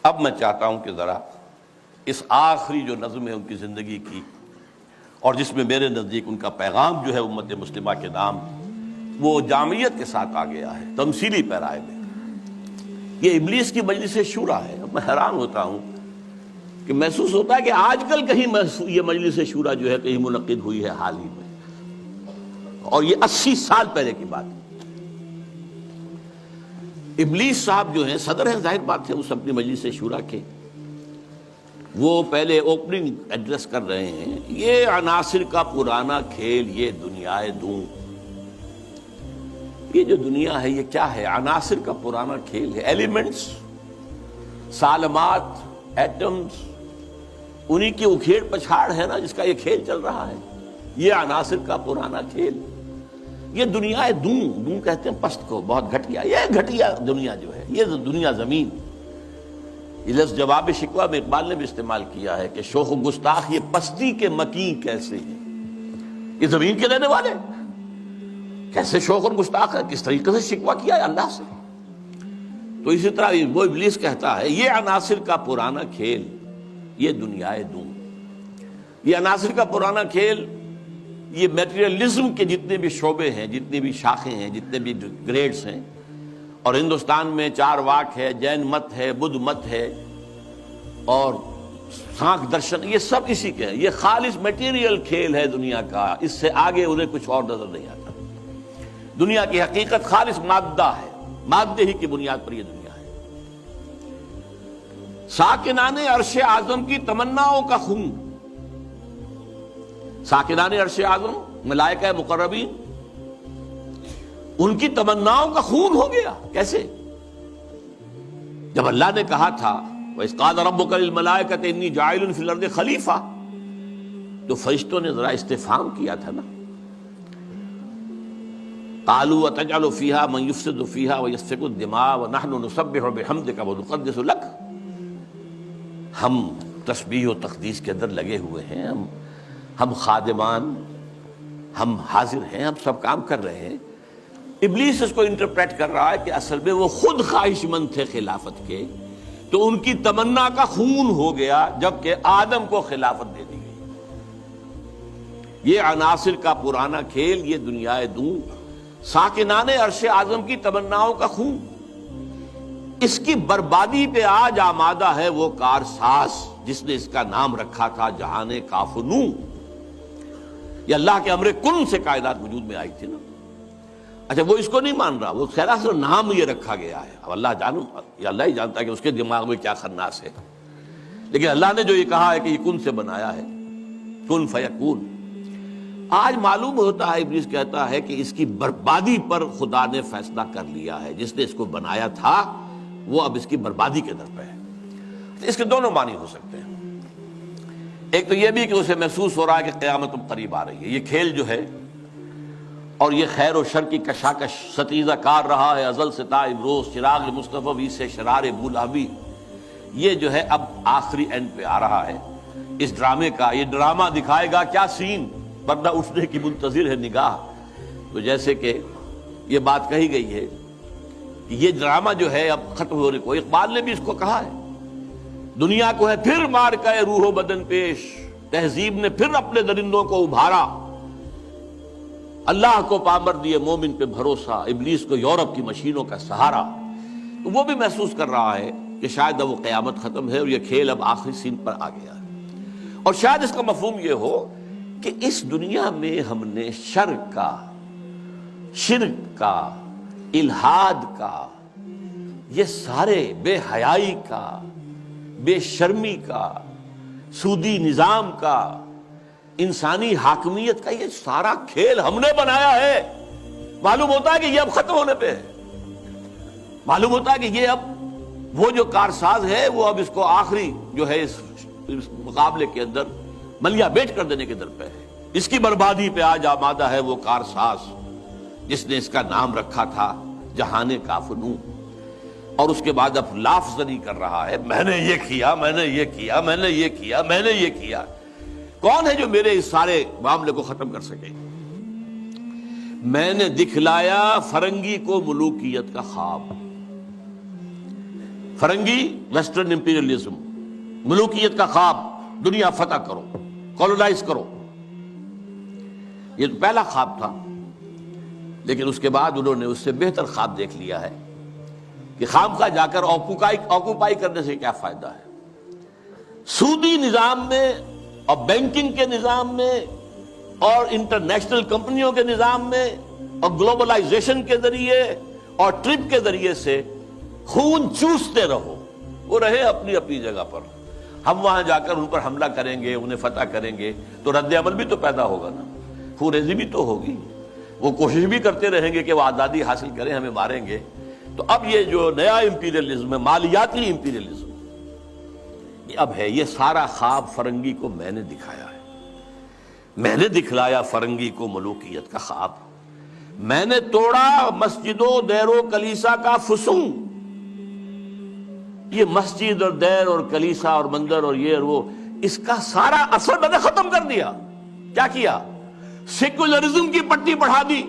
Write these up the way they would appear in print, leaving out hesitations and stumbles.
اب میں چاہتا ہوں کہ ذرا اس آخری جو نظم ہے ان کی زندگی کی، اور جس میں میرے نزدیک ان کا پیغام جو ہے امت مسلمہ کے نام وہ جامعیت کے ساتھ آ گیا ہے، تمثیلی پیرائے میں۔ یہ ابلیس کی مجلس شورا ہے۔ میں حیران ہوتا ہوں کہ محسوس ہوتا ہے کہ آج کل کہیں یہ مجلس شورا جو ہے کہیں منعقد ہوئی ہے حال ہی میں، اور یہ 80 سال پہلے کی بات ہے۔ ابلیس صاحب جو ہیں صدر ہیں، ظاہر بات ہے اس اپنی مجلس شورا کے، وہ پہلے اوپننگ ایڈریس کر رہے ہیں، یہ عناصر کا پرانا کھیل، یہ دنیا دوں۔ یہ جو دنیا ہے یہ کیا ہے؟ عناصر کا پرانا کھیل ہے۔ ایلیمنٹس، سالمات، ایٹمز، انہی کی اکھیڑ پچھاڑ ہے نا جس کا یہ کھیل چل رہا ہے۔ یہ عناصر کا پرانا کھیل، یہ دنیا دوں کہتے ہیں پست کو، بہت گھٹیا، یہ گھٹیا دنیا جو ہے، یہ دنیا زمین۔ یہ لفظ جواب شکوہ میں اقبال نے بھی استعمال کیا ہے کہ شوخ و گستاخ یہ پستی کے مکین کیسے ہیں۔ یہ زمین کے رہنے والے کیسے شوخ اور گستاخ ہے، کس طریقے سے شکوہ کیا ہے اللہ سے۔ تو اسی طرح وہ ابلیس کہتا ہے یہ عناصر کا پرانا کھیل، یہ دنیا دوں۔ یہ عناصر کا پرانا کھیل، یہ میٹیریلزم کے جتنے بھی شعبے ہیں، جتنی بھی شاخیں ہیں، جتنے بھی گریڈز ہیں، اور ہندوستان میں چار واک ہے، جین مت ہے، بدھ مت ہے، اور سانکھ درشن، یہ سب اسی کے ہیں۔ یہ خالص میٹیریل کھیل ہے دنیا کا، اس سے آگے انہیں کچھ اور نظر نہیں آتا۔ دنیا کی حقیقت خالص مادہ ہے، مادے ہی کی بنیاد پر یہ دنیا ہے۔ ساکنان عرش اعظم کی تمناؤں کا خون، ساکنان عرش اعظم ملائکہ مقربین، ان کی تمناؤں کا خون ہو گیا۔ کیسے؟ جب اللہ نے کہا تھا وَإِذْ قَالَ رَبُّكَ لِلْمَلَائِكَةِ إِنِّي جَاعِلٌ فِي الْأَرْضِ خَلِيفَةً، تو فرشتوں نے ذرا استفہام کیا تھا نا، قَالُوا أَتَجْعَلُ فِيهَا مَن يُفْسِدُ فِيهَا وَيَسْفِكُ الدِّمَاءَ وَنَحْنُ نُسَبِّحُ بِحَمْدِكَ وَنُقَدِّسُ لَكَ۔ ہم تسبیح و تقدیس کے اندر لگے ہوئے ہیں، ہم خادمان، ہم حاضر ہیں، ہم سب کام کر رہے ہیں۔ ابلیس اس کو انٹرپریٹ کر رہا ہے کہ اصل میں وہ خود خواہش مند تھے خلافت کے، تو ان کی تمنا کا خون ہو گیا جبکہ آدم کو خلافت دے دی گئی۔ یہ عناصر کا پرانا کھیل، یہ دنیا دوں، ساکنان عرش اعظم کی تمناؤں کا خون، اس کی بربادی پہ آج آمادہ ہے وہ کارساز جس نے اس کا نام رکھا تھا جہان کاف و نوں۔ یہ اللہ کے امر کن سے کائنات وجود میں آئی تھی نا۔ اچھا وہ اس کو نہیں مان رہا، وہ خیر اصل نام یہ رکھا گیا ہے، اب اللہ جانو، یہ اللہ ہی جانتا ہے کہ اس کے دماغ میں کیا خناس ہے، لیکن اللہ نے جو یہ کہا ہے کہ یہ کن سے بنایا ہے، کن فیکون۔ آج معلوم ہوتا ہے ابلیس کہتا ہے کہ اس کی بربادی پر خدا نے فیصلہ کر لیا ہے، جس نے اس کو بنایا تھا وہ اب اس کی بربادی کے در پہ ہے۔ اس کے دونوں معنی ہو سکتے ہیں، ایک تو یہ بھی کہ اسے محسوس ہو رہا ہے کہ قیامت قریب آ رہی ہے، یہ کھیل جو ہے اور یہ خیر و شر کی کشاکش ستیزہ کار رہا ہے ازل سے تا امروز، چراغ مصطفی سے شرار بولابی، یہ جو ہے اب آخری اینڈ پہ آ رہا ہے اس ڈرامے کا۔ یہ ڈرامہ دکھائے گا کیا سین، پردہ اٹھنے کی منتظر ہے نگاہ۔ تو جیسے کہ یہ بات کہی گئی ہے کہ یہ ڈرامہ جو ہے اب ختم ہونے کو، اقبال نے بھی اس کو کہا ہے، دنیا کو ہے پھر مار کے روح و بدن پیش، تہذیب نے پھر اپنے درندوں کو ابھارا، اللہ کو پامر دیے مومن پہ بھروسہ، ابلیس کو یورپ کی مشینوں کا سہارا۔ تو وہ بھی محسوس کر رہا ہے کہ شاید اب وہ قیامت ختم ہے اور یہ کھیل اب آخری سین پر آ گیا ہے، اور شاید اس کا مفہوم یہ ہو کہ اس دنیا میں ہم نے شرک کا، الہاد کا، یہ سارے بے حیائی کا، بے شرمی کا، سودی نظام کا، انسانی حاکمیت کا، یہ سارا کھیل ہم نے بنایا ہے۔ معلوم ہوتا ہے کہ یہ اب ختم ہونے پہ ہے، معلوم ہوتا ہے کہ یہ اب وہ جو کارساز ہے وہ اب اس کو آخری جو ہے اس مقابلے کے اندر ملیا بیٹ کر دینے کے در پہ ہے۔ اس کی بربادی پہ آج آمادہ ہے وہ کارساز جس نے اس کا نام رکھا تھا جہان کاف و نوں، اور اس کے بعد اب لافزنی کر رہا ہے، میں نے یہ کیا، میں نے یہ کیا، میں نے یہ کیا، میں نے یہ کیا۔ کون ہے جو میرے اس سارے معاملے کو ختم کر سکے؟ میں نے دکھلایا فرنگی کو ملوکیت کا خواب، فرنگی ویسٹرن امپیریلزم، ملوکیت کا خواب، دنیا فتح کرو، کولونائز کرو، یہ تو پہلا خواب تھا. لیکن اس کے بعد انہوں نے اس سے بہتر خواب دیکھ لیا ہے کہ خامخواہ جا کر آکوپائی کرنے سے کیا فائدہ ہے. سودی نظام میں اور بینکنگ کے نظام میں اور انٹرنیشنل کمپنیوں کے نظام میں اور گلوبلائزیشن کے ذریعے اور ٹرپ کے ذریعے سے خون چوستے رہو، وہ رہے اپنی اپنی جگہ پر. ہم وہاں جا کر ان پر حملہ کریں گے، انہیں فتح کریں گے تو رد عمل بھی تو پیدا ہوگا نا، خون ریزی بھی تو ہوگی. وہ کوشش بھی کرتے رہیں گے کہ وہ آزادی حاصل کریں، ہمیں ماریں گے. تو اب یہ جو نیا امپیریلزم ہے، مالیاتی امپیریلزم، یہ اب ہے. یہ سارا خواب فرنگی کو میں نے دکھایا ہے، میں نے دکھلایا فرنگی کو ملوکیت کا خواب. میں نے توڑا مسجد و دیر و کلیسا کا فسون. یہ مسجد اور دیر اور کلیسا اور مندر اور یہ اور وہ، اس کا سارا اثر میں نے ختم کر دیا. کیا کیا؟ سیکولرزم کی پٹی بڑھا دی.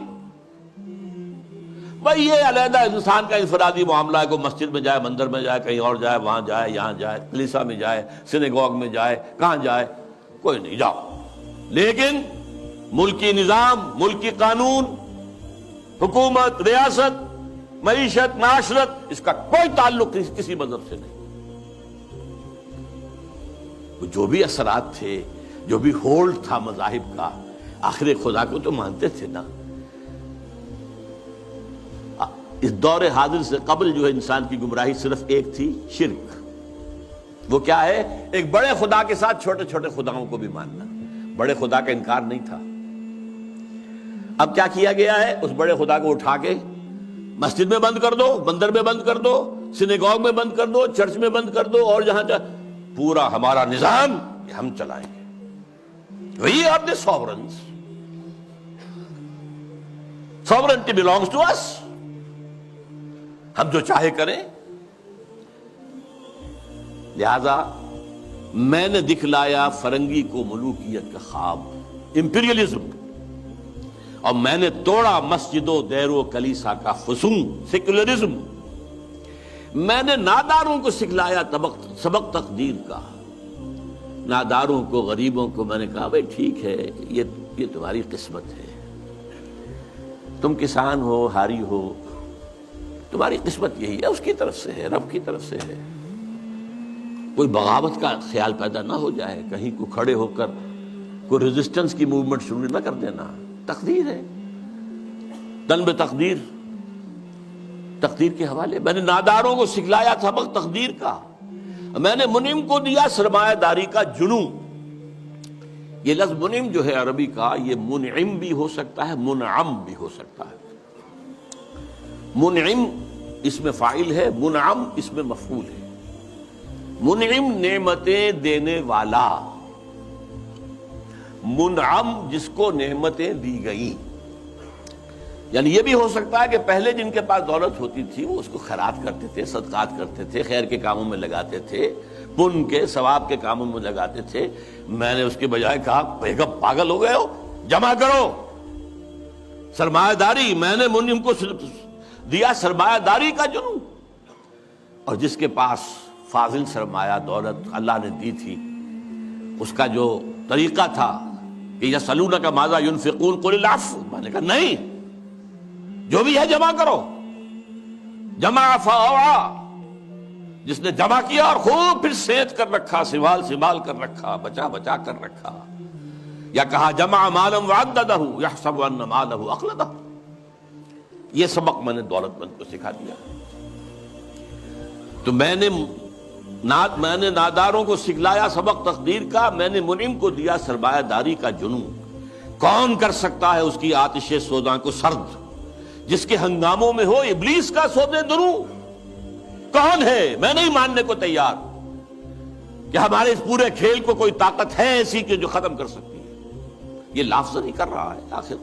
بھائی یہ علیحدہ انسان کا انفرادی معاملہ ہے، کوئی مسجد میں جائے، مندر میں جائے، کہیں اور جائے، وہاں جائے، یہاں جائے، کلیسا میں جائے، سینیگوگ میں جائے، کہاں جائے، کوئی نہیں، جاؤ. لیکن ملکی نظام، ملکی قانون، حکومت، ریاست، معیشت، معاشرت، اس کا کوئی تعلق کسی مذہب سے نہیں. جو بھی اثرات تھے، جو بھی ہولڈ تھا مذاہب کا، آخر خدا کو تو مانتے تھے نا. اس دور حاضر سے قبل جو ہے انسان کی گمراہی صرف ایک تھی، شرک. وہ کیا ہے؟ ایک بڑے خدا کے ساتھ چھوٹے چھوٹے خداؤں کو بھی ماننا. بڑے خدا کا انکار نہیں تھا. اب کیا کیا گیا ہے؟ اس بڑے خدا کو اٹھا کے مسجد میں بند کر دو، مندر میں بند کر دو، سینیگوگ میں بند کر دو، چرچ میں بند کر دو، اور جہاں پورا ہمارا نظام ہم چلائیں گے. We are the sovereigns. Sovereignty belongs to us. ہم جو چاہے کریں. لہذا میں نے دکھلایا فرنگی کو ملوکیت کا خواب، امپیریلزم، اور میں نے توڑا مسجد و دیر و کلیسا کا فسون، سیکولرزم. میں نے ناداروں کو سکھلایا سبق تقدیر کا. ناداروں کو، غریبوں کو میں نے کہا بھائی ٹھیک ہے، یہ تمہاری قسمت ہے. تم کسان ہو، ہاری ہو، تمہاری قسمت یہی ہے، اس کی طرف سے ہے، رب کی طرف سے ہے. کوئی بغاوت کا خیال پیدا نہ ہو جائے، کہیں کو کھڑے ہو کر کوئی ریزسٹنس کی موومنٹ شروع نہ کر دینا. تقدیر ہے، تن بے تقدیر، تقدیر کے حوالے. میں نے ناداروں کو سکھلایا سبق تقدیر کا. میں نے منعم کو دیا سرمایہ داری کا جنوں. یہ لفظ منعم جو ہے عربی کا، یہ منعم بھی ہو سکتا ہے، منعم بھی ہو سکتا ہے. منعم اس میں فاعل ہے، منعم اس میں مفعول ہے. منعم نعمتیں دینے والا، منعم جس کو نعمتیں دی گئیں. یعنی یہ بھی ہو سکتا ہے کہ پہلے جن کے پاس دولت ہوتی تھی وہ اس کو خیرات کرتے تھے، صدقات کرتے تھے، خیر کے کاموں میں لگاتے تھے، پن کے ثواب کے کاموں میں لگاتے تھے. میں نے اس کے بجائے کہا بیگم پاگل ہو گئے ہو، جمع کرو سرمایہ داری. میں نے منعم کو دیا سرمایہ داری کا جنوں. اور جس کے پاس فاضل سرمایہ دولت اللہ نے دی تھی، اس کا جو طریقہ تھا کہ یسألونک ماذا ينفقون قل العفو، میں نے کہا نہیں، جو بھی ہے جمع کرو. جمع فاوعى، جس نے جمع کیا اور خوب پھر سینت کر رکھا، سنبھال کر رکھا، بچا کر رکھا. یا کہا جمع مالا وعددہ یحسب ان مالہ اخلدہ. یہ سبق میں نے دولت مند کو سکھا دیا. تو میں نے ناداروں کو سکھلایا سبق تقدیر کا. میں نے منعم کو دیا سرمایہ داری کا جنوں. کون کر سکتا ہے اس کی آتش سوزاں کو سرد، جس کے ہنگاموں میں ہو ابلیس کا سودے دروں؟ کون ہے؟ میں نہیں ماننے کو تیار کہ ہمارے اس پورے کھیل کو کوئی طاقت ہے ایسی کہ جو ختم کر سکتی ہے. یہ لافظ نہیں کر رہا ہے. آخر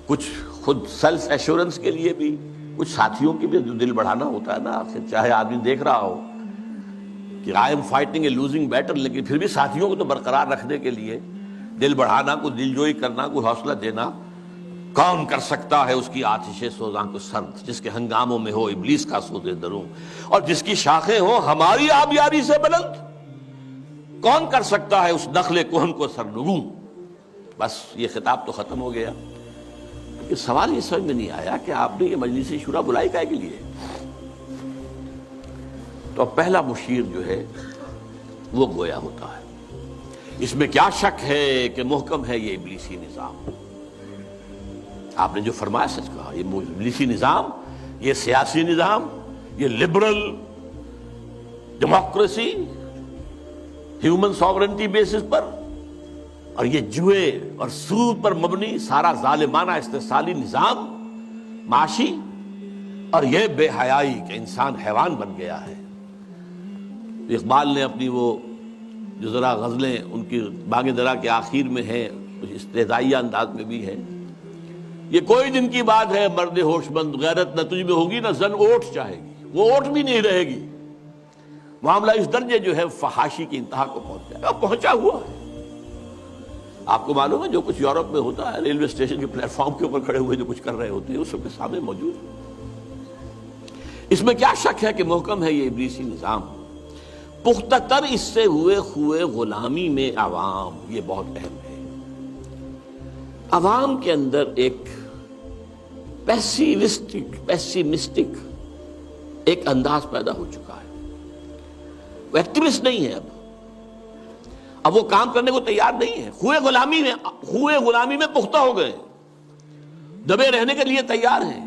کچھ خود سیلف ایشورنس کے لیے بھی کچھ ساتھیوں کی بھی دل بڑھانا ہوتا ہے نا. آخر چاہے آدمی دیکھ رہا ہو کہ I am fighting a losing battle, لیکن پھر بھی ساتھیوں کو تو برقرار رکھنے کے لیے دل بڑھانا، کوئی دل جوئی کرنا، کوئی حوصلہ دینا. کون کر سکتا ہے اس کی آتش سوزاں کو سرد، جس کے ہنگاموں میں ہو ابلیس کا سوز دروں، اور جس کی شاخیں ہوں ہماری آبیاری سے بلند، کون کر سکتا ہے اس نخل کہن کو سرنگوں۔ بس یہ خطاب تو ختم ہو گیا۔ کہ سوال یہ سمجھ میں نہیں آیا کہ آپ نے یہ مجلس شورا بلائی کائے کے لیے؟ تو اب پہلا مشیر جو ہے وہ گویا ہوتا ہے۔ اس میں کیا شک ہے کہ محکم ہے یہ ابلیسی نظام۔ آپ نے جو فرمایا سچ کہا، یہ ابلیسی نظام، یہ سیاسی نظام، یہ liberal democracy human sovereignty basis پر، اور یہ جوئے اور سود پر مبنی سارا ظالمانہ استحصالی نظام معاشی، اور یہ بے حیائی کہ انسان حیوان بن گیا ہے۔ اقبال نے اپنی وہ جو ذرا غزلیں ان کی باغ درا کے آخر میں ہیں، کچھ استہزائیہ انداز میں بھی ہے، یہ کوئی دن کی بات ہے مرد ہوش مند، غیرت نہ تجھ میں ہوگی نہ زن اوٹ چاہے گی، وہ اوٹ بھی نہیں رہے گی۔ معاملہ اس درجے جو ہے فحاشی کی انتہا کو پہنچ جائے گا، پہنچا ہوا ہے۔ آپ کو معلوم ہے جو کچھ یورپ میں ہوتا ہے، ریلوے اسٹیشن کے پلیٹ فارم کے اوپر کھڑے ہوئے جو کچھ کر رہے ہوتے ہیں، وہ سب کے سامنے موجود ہے۔ اس میں کیا شک ہے کہ محکم ہے یہ ابلیسی نظام۔ پختہ تر اس سے ہوئے خوئے غلامی میں عوام، یہ بہت اہم ہے۔ عوام کے اندر ایک پیسیمسٹک ایک انداز پیدا ہو چکا ہے۔ وہ ایکٹیوسٹ نہیں ہے، اب وہ کام کرنے کو تیار نہیں ہے، خوئے غلامی میں پختہ ہو گئے، دبے رہنے کے لیے تیار ہیں،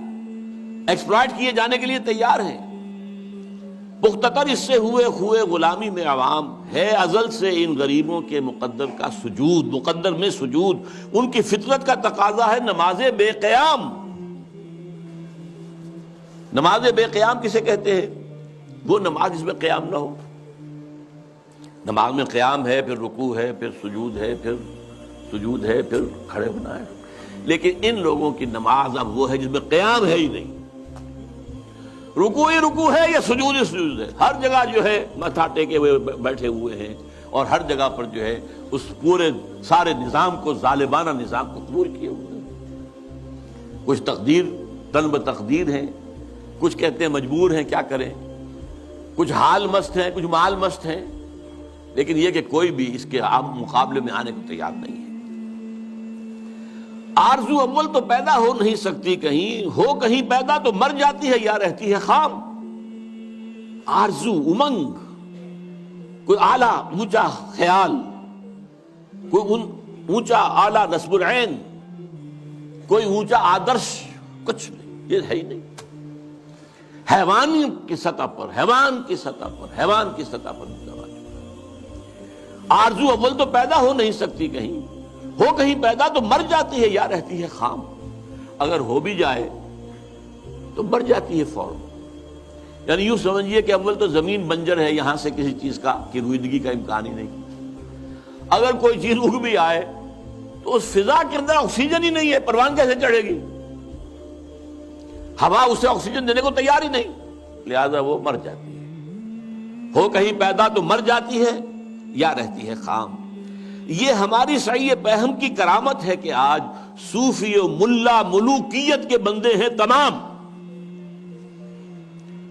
ایکسپلائٹ کیے جانے کے لیے تیار ہیں۔ پختہ تر اس سے ہوئے خوئے غلامی میں عوام ہے، ازل سے ان غریبوں کے مقدر میں سجود، ان کی فطرت کا تقاضا ہے نماز بے قیام۔ نماز بے قیام کسے کہتے ہیں؟ وہ نماز جس میں قیام نہ ہو۔ نماز میں قیام ہے، پھر رکوع ہے، پھر سجود ہے، پھر سجود ہے، پھر کھڑے ہونا ہے، لیکن ان لوگوں کی نماز اب وہ ہے جس میں قیام ہے ہی نہیں۔ رکوع ہی رکوع ہے یا سجود ہی سجود ہے، ہر جگہ جو ہے ماتھا ٹیکے ہوئے بیٹھے ہوئے ہیں، اور ہر جگہ پر جو ہے اس پورے سارے نظام کو، ظالمانہ نظام کو قبول کیے ہوئے ہیں۔ کچھ تقدیر طلب تقدیر ہیں، کچھ کہتے ہیں مجبور ہیں، کیا کریں، کچھ حال مست ہیں، کچھ مال مست ہیں، لیکن یہ کہ کوئی بھی اس کے مقابلے میں آنے کو تیار نہیں ہے۔ آرزو اول تو پیدا ہو نہیں سکتی کہیں، ہو کہیں پیدا تو مر جاتی ہے یا رہتی ہے خام۔ آرزو، امنگ، کوئی اعلیٰ اونچا خیال، کوئی اونچا اعلیٰ نصب العین، کوئی اونچا آدرش، کچھ نہیں، یہ ہے ہی نہیں۔ حیوان کی سطح پر آرزو اول تو پیدا ہو نہیں سکتی کہیں، ہو کہیں پیدا تو مر جاتی ہے یا رہتی ہے خام۔ اگر ہو بھی جائے تو مر جاتی ہے فوراً۔ یعنی یوں سمجھیے کہ اول تو زمین بنجر ہے، یہاں سے کسی چیز کی رویدگی کا امکان ہی نہیں۔ اگر کوئی چیز اگ بھی آئے تو اس فضا کے اندر آکسیجن ہی نہیں ہے، پروان کیسے چڑھے گی؟ ہوا اسے آکسیجن دینے کو تیار ہی نہیں، لہذا وہ مر جاتی ہے۔ ہو کہیں پیدا تو مر جاتی ہے یا رہتی ہے خام۔ یہ ہماری سعی پہم کی کرامت ہے کہ آج صوفی و ملا ملوکیت کے بندے ہیں تمام۔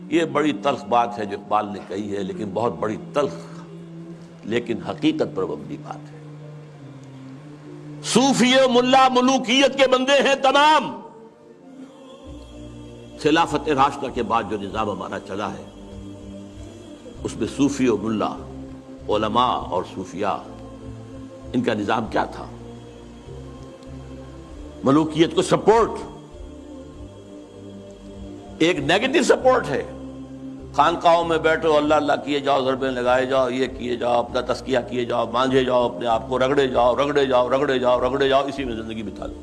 یہ بڑی تلخ بات ہے جو اقبال نے کہی ہے، لیکن بہت بڑی تلخ لیکن حقیقت پر مبنی بات ہے۔ صوفی و ملا ملوکیت کے بندے ہیں تمام۔ خلافت راشدہ کے بعد جو نظام ہمارا چلا ہے اس میں صوفی و ملا، علماء اور صوفیاء، ان کا نظام کیا تھا؟ ملوکیت کو سپورٹ، ایک نیگیٹو سپورٹ ہے۔ خانقاہوں میں بیٹھو، اللہ اللہ کیے جاؤ، ضربیں لگائے جاؤ، یہ کیے جاؤ، اپنا تزکیہ کیے جاؤ، مانجھے جاؤ اپنے آپ کو، رگڑے جاؤ، اسی میں زندگی بتا لو،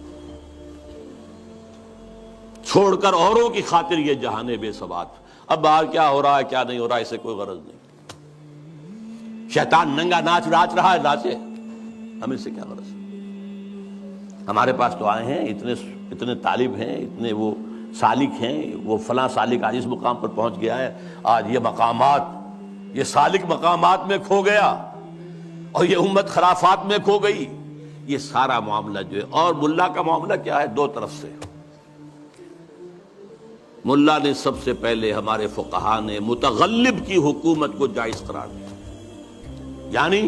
چھوڑ کر اوروں کی خاطر یہ جہان بے ثبات۔ اب باہر کیا ہو رہا ہے کیا نہیں ہو رہا ہے اسے کوئی غرض نہیں۔ شیطان ننگا ناچ رہا ہے، ناچے، ہمیں سے کیا غرض؟ ہمارے پاس تو آئے ہیں، اتنے طالب ہیں، اتنے وہ سالک ہیں، وہ فلاں سالک آج اس مقام پر پہنچ گیا ہے، آج یہ مقامات، یہ سالک مقامات میں کھو گیا، اور یہ امت خرافات میں کھو گئی، یہ سارا معاملہ جو ہے، اور ملا کا معاملہ کیا ہے؟ دو طرف سے۔ ملا نے سب سے پہلے، ہمارے فقہا نے متغلب کی حکومت کو جائز قرار دیا، یعنی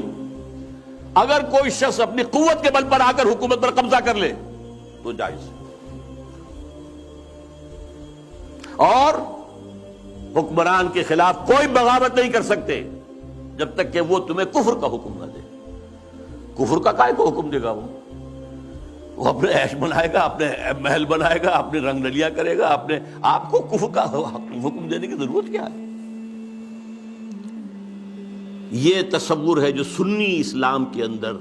اگر کوئی شخص اپنی قوت کے بل پر آ کر حکومت پر قبضہ کر لے تو جائز ہے، اور حکمران کے خلاف کوئی بغاوت نہیں کر سکتے جب تک کہ وہ تمہیں کفر کا حکم نہ دے۔ کفر کا کائے کو حکم دے گا؟ وہ اپنے عیش بنائے گا، اپنے محل بنائے گا، اپنے رنگ رلیا کرے گا، اپنے آپ کو کفر کا حکم دینے کی ضرورت کیا ہے؟ یہ تصور ہے جو سنی اسلام کے اندر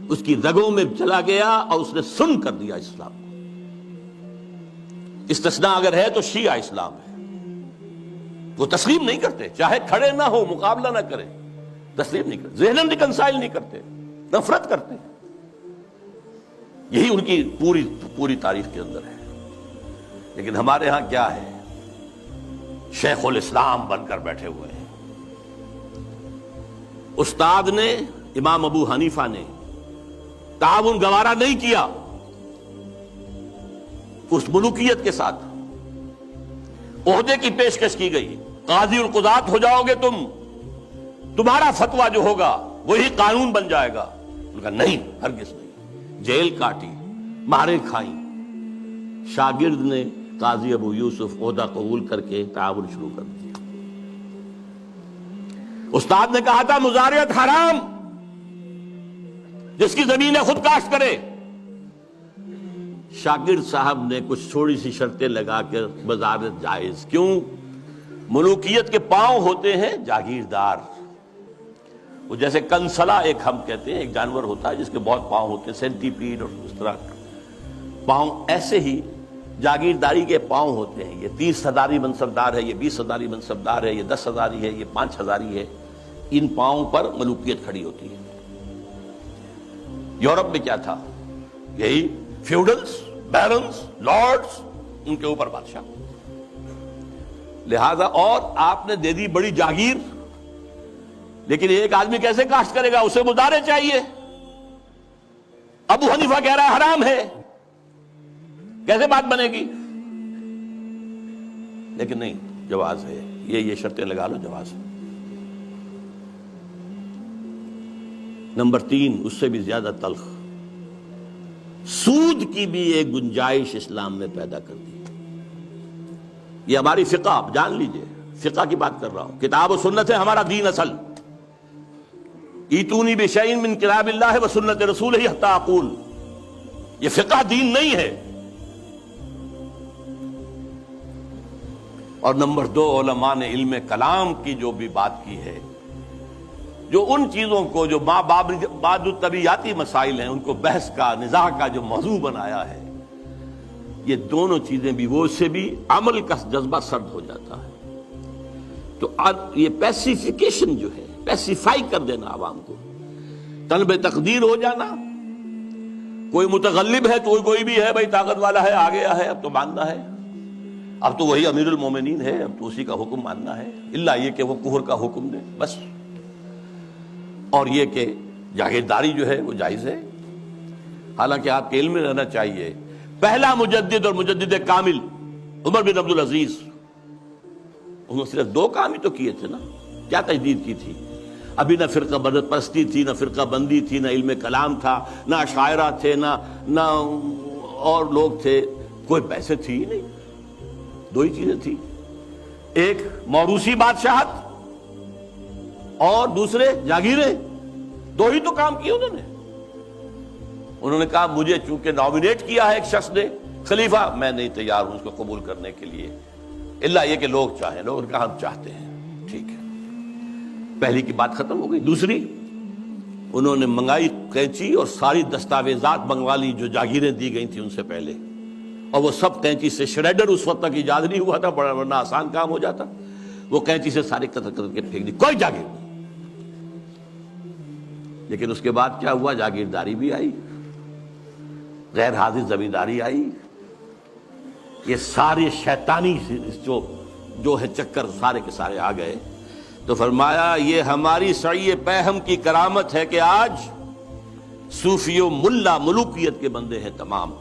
اس کی رگوں میں چلا گیا اور اس نے سن کر دیا اسلام کو۔ استثناء اگر ہے تو شیعہ اسلام ہے، وہ تسلیم نہیں کرتے، چاہے کھڑے نہ ہو، مقابلہ نہ کرے، تسلیم نہیں کرتے، ذہناً ریکنسائل نہیں کرتے، نفرت کرتے۔ یہی ان کی پوری تاریخ کے اندر ہے۔ لیکن ہمارے ہاں کیا ہے؟ شیخ الاسلام بن کر بیٹھے ہوئے ہیں۔ استاد نے، امام ابو حنیفہ نے تعاون گوارا نہیں کیا اس ملوکیت کے ساتھ، عہدے کی پیشکش کی گئی، قاضی القضات ہو جاؤ گے تم، تمہارا فتویٰ جو ہوگا وہی قانون بن جائے گا۔ انہوں نے کہا نہیں، ہرگز نہیں، جیل کاٹی، مارے کھائیں۔ شاگرد نے، قاضی ابو یوسف، عہدہ قبول کر کے تعاون شروع کر دیا۔ استاد نے کہا تھا مزارعت حرام، جس کی زمین ہے خود کاشت کرے۔ شاگرد صاحب نے کچھ تھوڑی سی شرطیں لگا کر مزارعت جائز۔ کیوں؟ ملوکیت کے پاؤں ہوتے ہیں جاگیردار، وہ جیسے کنسلا ایک ہم کہتے ہیں، ایک جانور ہوتا ہے جس کے بہت پاؤں ہوتے ہیں، سینٹی پیڈ اور اس طرح پاؤں، ایسے ہی جاگیرداری کے پاؤں ہوتے ہیں۔ یہ 30 ہزاری منصبدار ہے، یہ 20 ہزاری منصبدار ہے، یہ 10 ہزاری ہے، یہ 5 ہزاری ہے۔ ان پاؤں پر ملوکیت کھڑی ہوتی ہے۔ یورپ میں کیا تھا؟ یہی فیوڈلز، بیرنز، لارڈز، ان کے اوپر بادشاہ۔ لہذا اور آپ نے دے دی بڑی جاگیر، لیکن ایک آدمی کیسے کاشت کرے گا؟ اسے مزارع چاہیے۔ ابو حنیفہ کہہ رہا ہے حرام ہے، کیسے بات بنے گی؟ لیکن نہیں، جواز ہے، یہ شرطیں لگا لو، جواز ہے۔ نمبر 3، اس سے بھی زیادہ تلخ، سود کی بھی ایک گنجائش اسلام میں پیدا کر دی۔ یہ ہماری فقہ، آپ جان لیجئے، فقہ کی بات کر رہا ہوں، کتاب و سنت ہے ہمارا دین اصل۔ ایتونی بشیء من کتاب اللہ و سنت رسولہ حتی اقول، یہ فقہ دین نہیں ہے۔ اور نمبر 2، علماء نے علم کلام کی جو بھی بات کی ہے، جو ان چیزوں کو جو بعد الطبیعیاتی مسائل ہیں ان کو بحث کا، نزاع کا جو موضوع بنایا ہے، یہ دونوں چیزیں بھی، وہ اس سے بھی عمل کا جذبہ سرد ہو جاتا ہے۔ تو یہ پیسیفیکیشن جو ہے، پیسیفائی کر دینا عوام کو، طلب تقدیر ہو جانا، کوئی متغلب ہے تو کوئی بھی ہے، بھائی طاقت والا ہے، آ گیا ہے، اب تو ماننا ہے، اب تو وہی امیر المومنین ہے، اب تو اسی کا حکم ماننا ہے، الا یہ کہ وہ کفر کا حکم دے، بس۔ اور یہ کہ جاگیرداری جو ہے وہ جائز ہے۔ حالانکہ آپ کے علم میں رہنا چاہیے، پہلا مجدد اور مجدد کامل عمر بن عبدالعزیز، انہوں نے صرف 2 کام ہی تو کیے تھے نا، کیا تجدید کی تھی؟ ابھی نہ فرقہ بدت پرستی تھی، نہ فرقہ بندی تھی، نہ علم کلام تھا، نہ شاعرہ تھے، نہ اور لوگ تھے، کوئی پیسے تھی ہی نہیں۔ 2 ہی چیزیں تھی، ایک موروثی بادشاہت اور دوسرے جاگیریں، 2 ہی تو کام کیے انہوں نے۔ انہوں نے کہا مجھے چونکہ نامینیٹ کیا ہے ایک شخص نے خلیفہ، میں نہیں تیار ہوں اس کو قبول کرنے کے لیے، الا یہ کہ لوگ چاہیں۔ لوگوں نے کہا ہم چاہتے ہیں، ٹھیک ہے۔ پہلی کی بات ختم ہو گئی۔ دوسری، انہوں نے منگائی قینچی اور ساری دستاویزات منگوا لی جو جاگیریں دی گئی تھیں ان سے پہلے، اور وہ سب قینچی سے، شریڈر اس وقت تک ایجاد نہیں ہوا تھا، بڑا ورنہ آسان کام ہو جاتا، وہ قینچی سے سارے قطر قطر کے پھینک دی، کوئی جاگیر نہیں۔ لیکن اس کے بعد کیا ہوا؟ جاگیرداری بھی آئی، غیر حاضر زمینداری آئی، یہ سارے شیطانی جو ہے چکر سارے کے سارے آ گئے۔ تو فرمایا یہ ہماری سعی پہم کی کرامت ہے کہ آج صوفی و ملا ملوکیت کے بندے ہیں تمام۔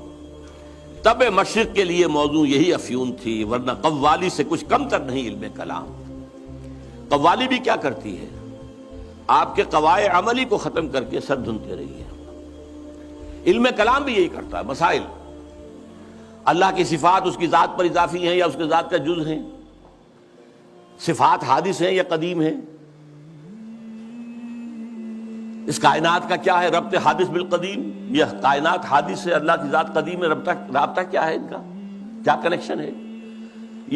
طب مشرق کے لیے موضوع یہی افیون تھی، ورنہ قوالی سے کچھ کم تر نہیں علم کلام۔ قوالی بھی کیا کرتی ہے؟ آپ کے قواعد عملی کو ختم کر کے سر دھنتے رہی ہے۔ علم کلام بھی یہی کرتا ہے، مسائل، اللہ کی صفات اس کی ذات پر اضافی ہیں یا اس کے ذات کا جز ہیں، صفات حادث ہیں یا قدیم ہیں، اس کائنات کا کیا ہے ربط حادث بالقدیم، یہ کائنات حادث ہے، اللہ کی ذات قدیم ہے، رابطہ کیا ہے ان کا، کیا کنیکشن ہے؟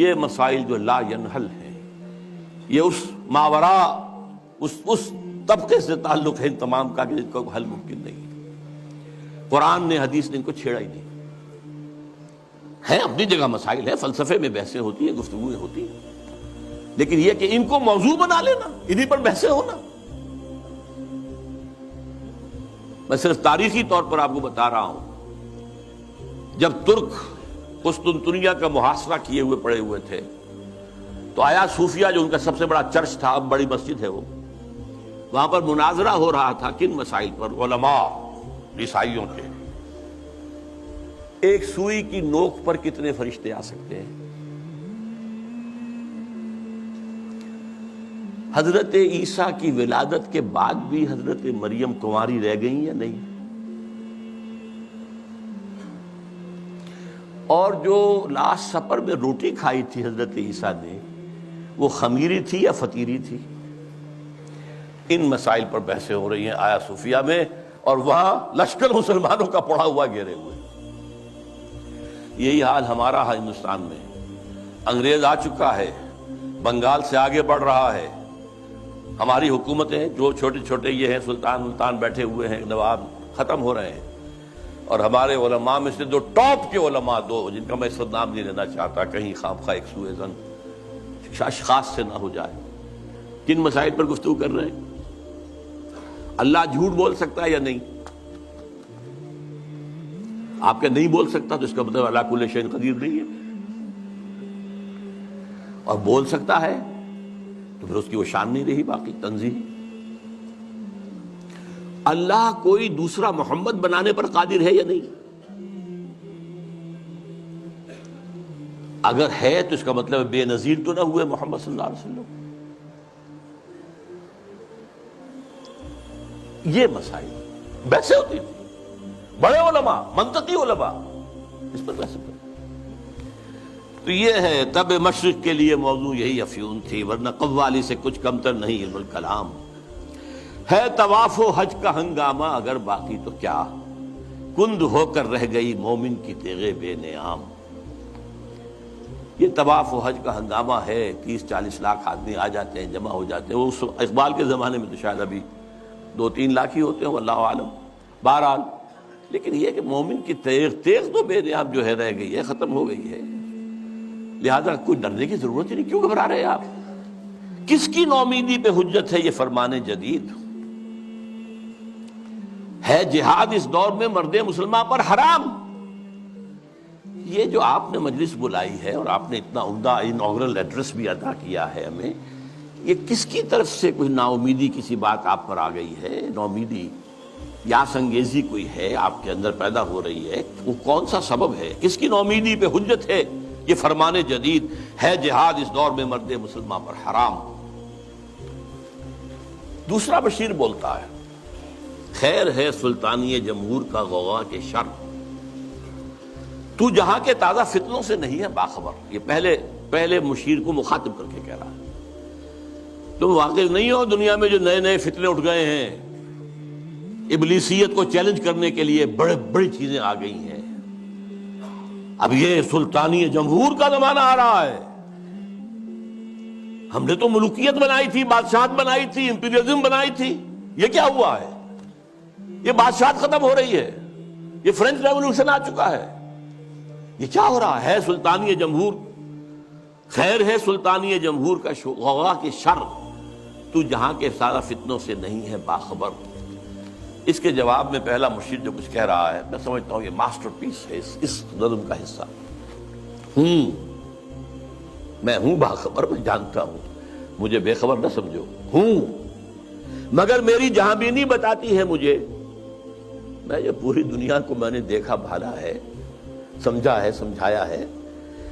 یہ مسائل جو لا ینحل ہیں، یہ اس ماورا اس طبقے سے تعلق ہے ان تمام کا کہ جن کو حل ممکن نہیں ہے۔ قرآن نے، حدیث نے ان کو چھیڑا ہی نہیں ہے۔ اپنی جگہ مسائل ہیں، فلسفے میں بحثیں ہوتی ہیں، گفتگویں ہوتی ہیں، لیکن یہ کہ ان کو موضوع بنا لینا، انہی پر بحثیں ہونا۔ میں صرف تاریخی طور پر آپ کو بتا رہا ہوں، جب ترک قسطنطنیہ کا محاصرہ کیے ہوئے پڑے ہوئے تھے تو آیا صوفیہ جو ان کا سب سے بڑا چرچ تھا، اب بڑی مسجد ہے وہ، وہاں پر مناظرہ ہو رہا تھا کن مسائل پر؟ علماء عیسائیوں کے، ایک سوئی کی نوک پر کتنے فرشتے آ سکتے ہیں؟ حضرت عیسیٰ کی ولادت کے بعد بھی حضرت مریم کنواری رہ گئیں یا نہیں؟ اور جو لاسٹ سپر میں روٹی کھائی تھی حضرت عیسیٰ نے، وہ خمیری تھی یا فطیری تھی؟ ان مسائل پر بحثیں ہو رہی ہیں آیا صوفیہ میں، اور وہاں لشکر مسلمانوں کا پڑا ہوا گھیرے ہوئے۔ یہی حال ہمارا ہے ہندوستان میں، انگریز آ چکا ہے، بنگال سے آگے بڑھ رہا ہے، ہماری حکومتیں جو چھوٹے چھوٹے یہ ہیں سلطان بیٹھے ہوئے ہیں، نواب ختم ہو رہے ہیں، اور ہمارے علماء میں سے جو ٹاپ کے علماء، دو جن کا میں اس وقت نام نہیں لینا چاہتا، کہیں خامخواہ ایک سوء ظن اشخاص سے نہ ہو جائے، کن مسائل پر گفتگو کر رہے ہیں؟ اللہ جھوٹ بول سکتا ہے یا نہیں؟ آپ کے نہیں بول سکتا تو اس کا مطلب اللہ کل شیء قدیر نہیں ہے، اور بول سکتا ہے تو پھر اس کی وہ شان نہیں رہی باقی تنزیہ۔ اللہ کوئی دوسرا محمد بنانے پر قادر ہے یا نہیں؟ اگر ہے تو اس کا مطلب بے نظیر تو نہ ہوئے محمد صلی اللہ علیہ وسلم۔ یہ مسائل ویسے ہوتی تھی، بڑے علماء، منطقی علماء اس پر ویسے پر۔ تو یہ ہے طب مشرق کے لیے موضوع یہی افیون تھی، ورنہ قوالی سے کچھ کمتر نہیں علم الکلام۔ ہے طواف و حج کا ہنگامہ اگر باقی تو کیا، کند ہو کر رہ گئی مومن کی تیغ بے نیام۔ یہ طواف و حج کا ہنگامہ ہے، 30-40 لاکھ آدمی آ جاتے ہیں، جمع ہو جاتے ہیں۔ وہ اقبال کے زمانے میں تو شاید ابھی 2-3 لاکھ ہی ہوتے ہیں، واللہ عالم۔ بہرحال لیکن یہ کہ مومن کی تیغ تو بے نیام جو ہے رہ گئی ہے، ختم ہو گئی ہے، لہذا کوئی ڈرنے کی ضرورت ہی نہیں۔ کیوں گھبرا رہے ہیں آپ؟ کس کی نومیدی پہ حجت ہے یہ فرمان جدید؟ ہے جہاد اس دور میں مرد مسلمان پر حرام۔ یہ جو آپ نے مجلس بلائی ہے اور آپ نے اتنا عمدہ انوگرل ایڈریس بھی ادا کیا ہے ہمیں، یہ کس کی طرف سے کوئی نا امیدی کسی بات آپ پر آ گئی ہے؟ نومیدی یا سنگیزی کوئی ہے آپ کے اندر پیدا ہو رہی ہے؟ وہ کون سا سبب ہے؟ کس کی نومیدی پہ حجت ہے یہ فرمان جدید؟ ہے جہاد اس دور میں مرد مسلمان پر حرام۔ دوسرا بشیر بولتا ہے، خیر ہے سلطانی جمہور کا غوغا کے شر، تو جہاں کے تازہ فتنوں سے نہیں ہے باخبر۔ یہ پہلے مشیر کو مخاطب کر کے کہہ رہا ہے، تم واقف نہیں ہو دنیا میں جو نئے نئے فتنے اٹھ گئے ہیں، ابلیسیت کو چیلنج کرنے کے لیے بڑی چیزیں آ گئی ہیں۔ اب یہ سلطانی جمہور کا زمانہ آ رہا ہے، ہم نے تو ملوکیت بنائی تھی، بادشاہت بنائی تھی، امپیریلزم بنائی تھی، یہ کیا ہوا ہے؟ یہ بادشاہت ختم ہو رہی ہے، یہ فرینچ ریولوشن آ چکا ہے، یہ کیا ہو رہا ہے؟ سلطانی جمہور، خیر ہے سلطانی جمہور کا غوغا کے شر، تو جہاں کے سارا فتنوں سے نہیں ہے باخبر۔ اس کے جواب میں پہلا مشیر جو کچھ کہہ رہا ہے، میں سمجھتا ہوں یہ ماسٹر پیس ہے اس نظم کا حصہ۔ میں ہوں باخبر، میں جانتا ہوں، مجھے بے خبر نہ سمجھو، ہوں، مگر میری جہاں بینی بتاتی ہے مجھے میں جو پوری دنیا کو میں نے دیکھا بھالا ہے، سمجھا ہے، سمجھایا ہے،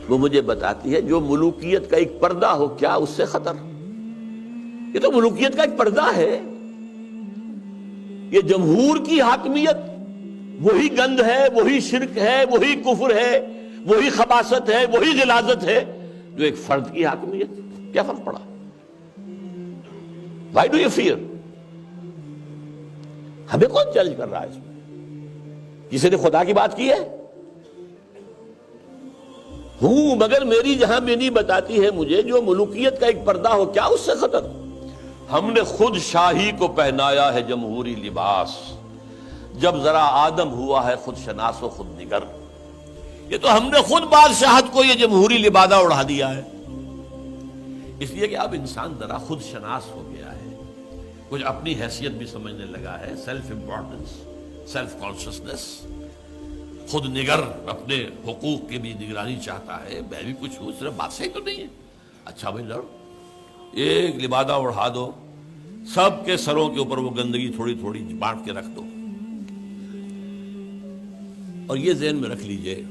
وہ مجھے بتاتی ہے جو ملوکیت کا ایک پردہ ہو کیا اس سے خطر؟ یہ تو ملوکیت کا ایک پردہ ہے، یہ جمہور کی حاکمیت وہی گند ہے، وہی شرک ہے، وہی کفر ہے، وہی خباثت ہے، وہی غلاظت ہے جو ایک فرد کی حاکمیت۔ کیا فرق پڑا؟ Why do you fear؟ ہمیں کون چیلنج کر رہا ہے اس میں؟ کسی نے خدا کی بات کی ہے؟ ہوں، مگر میری جہاں بینی بتاتی ہے مجھے جو ملوکیت کا ایک پردہ ہو کیا اس سے خطر؟ ہم نے خود شاہی کو پہنایا ہے جمہوری لباس، جب ذرا آدم ہوا ہے خود شناس و خود نگر۔ یہ تو ہم نے خود بادشاہت کو یہ جمہوری لبادہ اڑا دیا ہے، اس لیے کہ اب انسان ذرا خود شناس ہو گیا ہے، کچھ اپنی حیثیت بھی سمجھنے لگا ہے، سیلف امپورٹنس، سیلف کانشسنس، خود نگر، اپنے حقوق کی بھی نگرانی چاہتا ہے، میں بھی کچھ ہوں، صرف بات صحیح تو نہیں ہے۔ اچھا بھائی لڑو، ایک لبادہ اڑا دو، سب کے سروں کے اوپر وہ گندگی تھوڑی تھوڑی بانٹ کے رکھ دو۔ اور یہ ذہن میں رکھ لیجئے،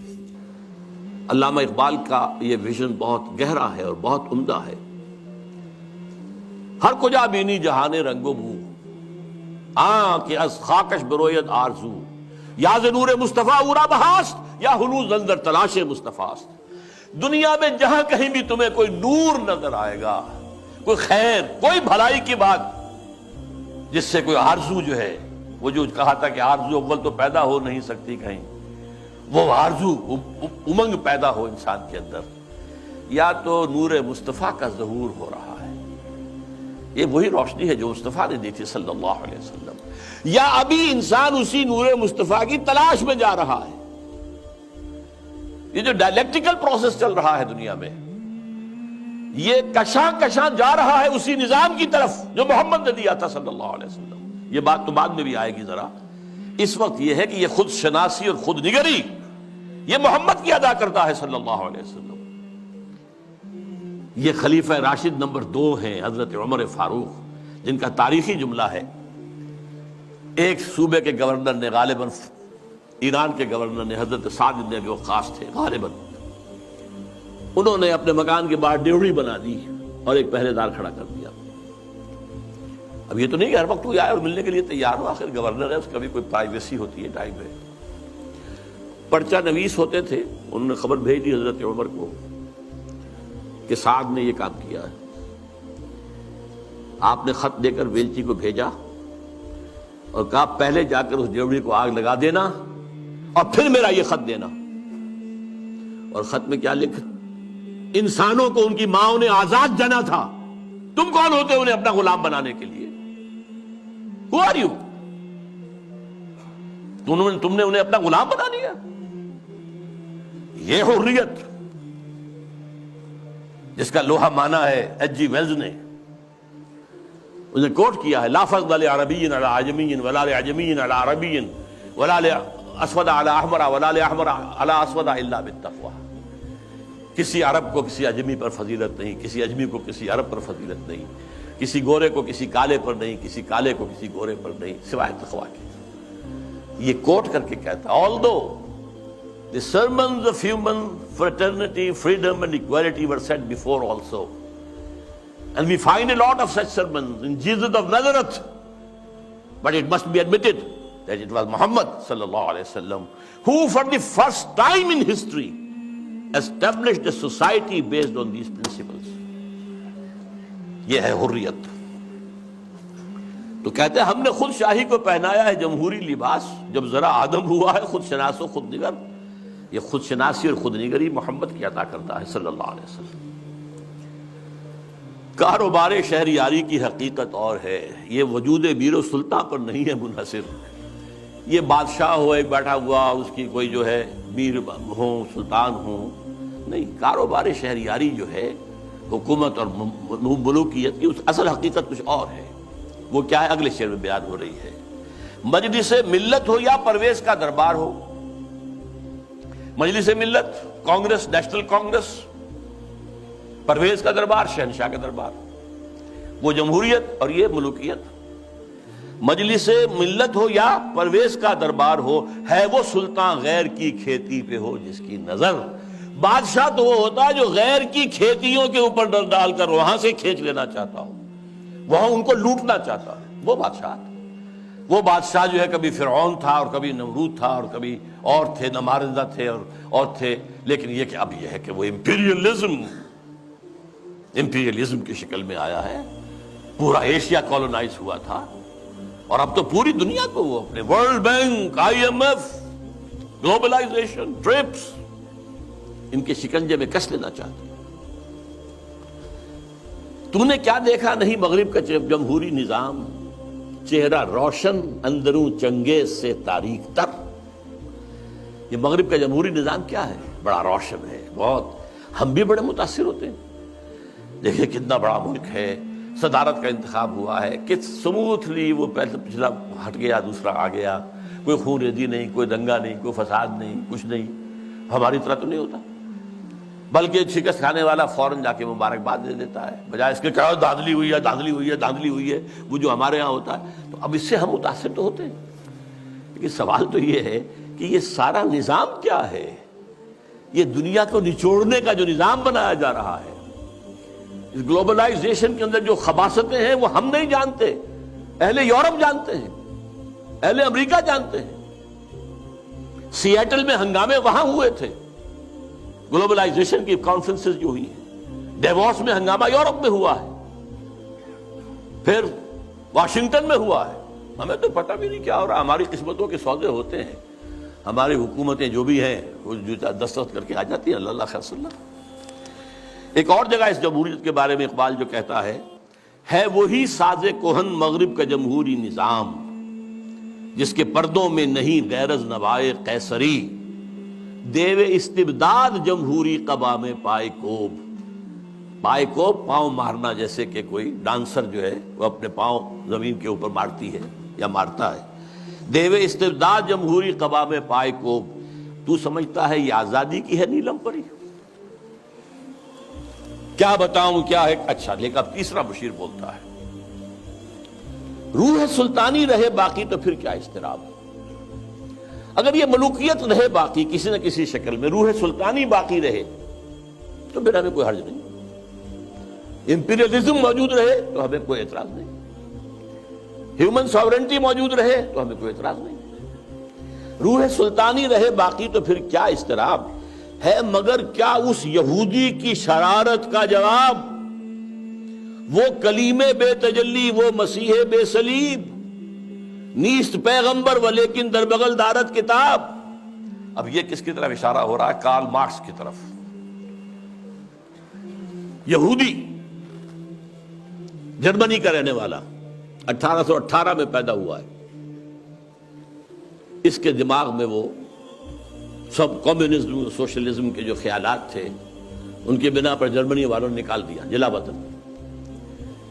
علامہ اقبال کا یہ ویژن بہت گہرا ہے اور بہت عمدہ ہے۔ ہر کجا بینی جہان رنگ و بو، کہ از خاکش بروید آرزو، یا ز نور مصطفیٰ اورا بہاست، یا ہنوز اندر تلاش مصطفیٰ است۔ دنیا میں جہاں کہیں بھی تمہیں کوئی نور نظر آئے گا، کوئی خیر، کوئی بھلائی کی بات جس سے کوئی آرزو جو ہے، وہ جو کہا تھا کہ آرزو اول تو پیدا ہو نہیں سکتی کہیں، وہ آرزو امنگ پیدا ہو انسان کے اندر، یا تو نور مصطفیٰ کا ظہور ہو رہا ہے، یہ وہی روشنی ہے جو مصطفیٰ نے دی تھی صلی اللہ علیہ وسلم، یا ابھی انسان اسی نور مصطفیٰ کی تلاش میں جا رہا ہے۔ یہ جو ڈائلیکٹیکل پروسیس چل رہا ہے دنیا میں، یہ کشاں کشاں جا رہا ہے اسی نظام کی طرف جو محمد نے دیا تھا صلی اللہ علیہ وسلم۔ یہ بات تو بعد میں بھی آئے گی ذرا، اس وقت یہ ہے کہ یہ خود شناسی اور خود نگری یہ محمد کی ادا کرتا ہے صلی اللہ علیہ وسلم۔ یہ خلیفہ راشد نمبر 2 ہیں حضرت عمر فاروق، جن کا تاریخی جملہ ہے، ایک صوبے کے گورنر نے، غالباً ایران کے گورنر نے، حضرت سعد بن ابی وقاص تھے غالباً، انہوں نے اپنے مکان کے باہر ڈیوڑی بنا دی اور ایک پہرے دار کھڑا کر دیا۔ اب یہ تو نہیں کہ ہر وقت کوئی آئے اور ملنے کے لیے تیار ہو، آخر گورنر ہے، اس کا بھی کوئی پرائیویسی ہوتی ہے، ٹائم ہے۔ پرچہ نویس ہوتے تھے، انہوں نے خبر بھیج دی حضرت عمر کو کہ سعد نے یہ کام کیا ہے۔ آپ نے خط دے کر ویلچی کو بھیجا اور کہا پہلے جا کر اس ڈیوڑی کو آگ لگا دینا اور پھر میرا یہ خط دینا۔ اور خط میں کیا لکھ؟ انسانوں کو ان کی ماں نے آزاد جنا تھا، تم کون ہوتے انہیں اپنا غلام بنانے کے لیے؟ Who are you؟ تم نے انہیں اپنا غلام بنا لیا۔ یہ حریت جس کا لوہا مانا ہے ایچ جی ویلز نے، انہیں کوٹ کیا ہے، لا فضل لعربی علی عجمی ولا لعجمی علی عربی ولا لاسود علی احمر ولا لاحمر علی اسود الا بالتقوی۔ کسی عرب کو کسی اجمی پر فضیلت نہیں، کسی اجمی کو کسی عرب پر فضیلت نہیں، کسی گورے کو کسی کالے پر نہیں، کسی کالے کو کسی گورے پر نہیں، سوائے تقوی کے۔ یہ کوٹ کر کے کہتا ہے، although the sermons of human fraternity, freedom and equality were said before also, and we find a lot of such sermons in Jesus of Nazareth, but it must be admitted that it was Muhammad sallallahu alaihi wasallam who for the first time in history established a society based on these principles۔ یہ ہے حریت۔ تو کہتے ہیں ہم نے خود شاہی کو پہنایا ہے جمہوری لباس، جب ذرا آدم ہوا ہے خود شناس و خود نگر۔ یہ خود شناسی اور خود نگری محمد کی عطا کرتا ہے صلی اللہ علیہ وسلم۔ کاروبار شہریاری کی حقیقت اور ہے، یہ وجود میر و سلطان پر نہیں ہے منحصر۔ یہ بادشاہ ہو ایک بیٹھا ہوا، اس کی کوئی جو ہے میر ہوں، سلطان ہوں، نہیں۔ کاروبار شہریاری جو ہے حکومت اور ملوکیت کی اس اصل حقیقت کچھ اور ہے۔ وہ کیا ہے؟ اگلے شعر میں بیان ہو رہی ہے۔ مجلس ملت ہو یا پرویز کا دربار ہو، مجلس ملت کانگریس، نیشنل کانگریس، پرویز کا دربار شہنشاہ کا دربار، وہ جمہوریت اور یہ ملوکیت۔ مجلس ملت ہو یا پرویز کا دربار ہو، ہے وہ سلطان غیر کی کھیتی پہ ہو جس کی نظر۔ بادشاہ تو وہ ہوتا ہے جو غیر کی کھیتیوں کے اوپر ڈال کر وہاں سے کھینچ لینا چاہتا ہو، وہاں ان کو لوٹنا چاہتا ہے، وہ بادشاہ۔ وہ بادشاہ جو ہے کبھی فرعون تھا اور کبھی نمرود تھا اور کبھی اور تھے، نماردہ تھے اور تھے، لیکن یہ کہ اب یہ ہے کہ وہ امپیریلزم کی شکل میں آیا ہے۔ پورا ایشیا کالونائز ہوا تھا اور اب تو پوری دنیا کو وہ اپنے World Bank, IMF، globalisation, TRIPS, ان کے شکنجے میں کس لینا چاہتے۔ تو نے کیا دیکھا نہیں مغرب کا جمہوری نظام، چہرہ روشن اندروں چنگیز سے تاریک تر۔ یہ مغرب کا جمہوری نظام کیا ہے؟ بڑا روشن ہے، بہت۔ ہم بھی بڑے متاثر ہوتے ہیں، دیکھیں کتنا بڑا ملک ہے، صدارت کا انتخاب ہوا ہے، کس سموتھلی وہ پچھلا ہٹ گیا، دوسرا آ گیا، کوئی خون ریزی نہیں، کوئی دنگا نہیں، کوئی فساد نہیں، کچھ نہیں۔ ہماری طرح تو نہیں ہوتا، بلکہ شکست کھانے والا فوراً جا کے مبارکباد دے دیتا ہے، بجائے اس کے کہ دھاندلی ہوئی ہے، دھاندلی ہوئی ہے، دھاندلی ہوئی ہے، وہ جو ہمارے ہاں ہوتا ہے۔ تو اب اس سے ہم متاثر تو ہوتے ہیں، لیکن سوال تو یہ ہے کہ یہ سارا نظام کیا ہے؟ یہ دنیا کو نچوڑنے کا جو نظام بنایا جا رہا ہے، اس گلوبلائزیشن کے اندر جو خباثتیں ہیں وہ ہم نہیں جانتے، اہل یورپ جانتے ہیں، اہل امریکہ جانتے ہیں۔ سیاٹل میں ہنگامے وہاں ہوئے تھے، گلوبلائزیشن کی کانفرنسز جو ہوئی ہیں، ڈیووس میں ہنگامہ یورپ میں ہوا ہے، پھر واشنگٹن میں ہوا ہے۔ ہمیں تو پتہ بھی نہیں کیا ہو رہا، ہماری قسمتوں کے سودے ہوتے ہیں، ہماری حکومتیں جو بھی ہیں وہ دستخط کر کے آ جاتی ہیں، اللہ خیر صلی اللہ۔ ایک اور جگہ اس جمہوریت کے بارے میں اقبال جو کہتا ہے وہی ساز کہن مغرب کا جمہوری نظام، جس کے پردوں میں نہیں غیرض نوائے قیصری، دیو استبداد جمہوری قبا میں پائے کوب۔ پائے کوب پاؤں مارنا، جیسے کہ کوئی ڈانسر جو ہے وہ اپنے پاؤں زمین کے اوپر مارتی ہے یا مارتا ہے۔ دیو استبداد جمہوری قبا میں پائے کوب، تو سمجھتا ہے یہ آزادی کی ہے نیلم پری؟ کیا بتاؤں کیا ہے؟ اچھا، لیکن اب تیسرا بشیر بولتا ہے، روح سلطانی رہے باقی تو پھر کیا اضطراب؟ اگر یہ ملوکیت رہے باقی کسی نہ کسی شکل میں، روح سلطانی باقی رہے تو پھر ہمیں کوئی حرج نہیں، امپیریلزم موجود رہے تو ہمیں کوئی اعتراض نہیں، ہیومن ساورنٹی موجود رہے تو ہمیں کوئی اعتراض نہیں، روح سلطانی رہے باقی تو پھر کیا اضطراب ہے؟ مگر کیا اس یہودی کی شرارت کا جواب، وہ کلیم بے تجلی، وہ مسیح بے صلیب، نیست پیغمبر ولیکن در بغل دارت کتاب۔ اب یہ کس کی طرف اشارہ ہو رہا ہے؟ کارل مارکس کی طرف۔ یہودی، جرمنی کا رہنے والا، 1818 میں پیدا ہوا ہے۔ اس کے دماغ میں وہ سب کمیونزم سوشلزم کے جو خیالات تھے، ان کے بنا پر جرمنی والوں نے نکال دیا جلا وطن۔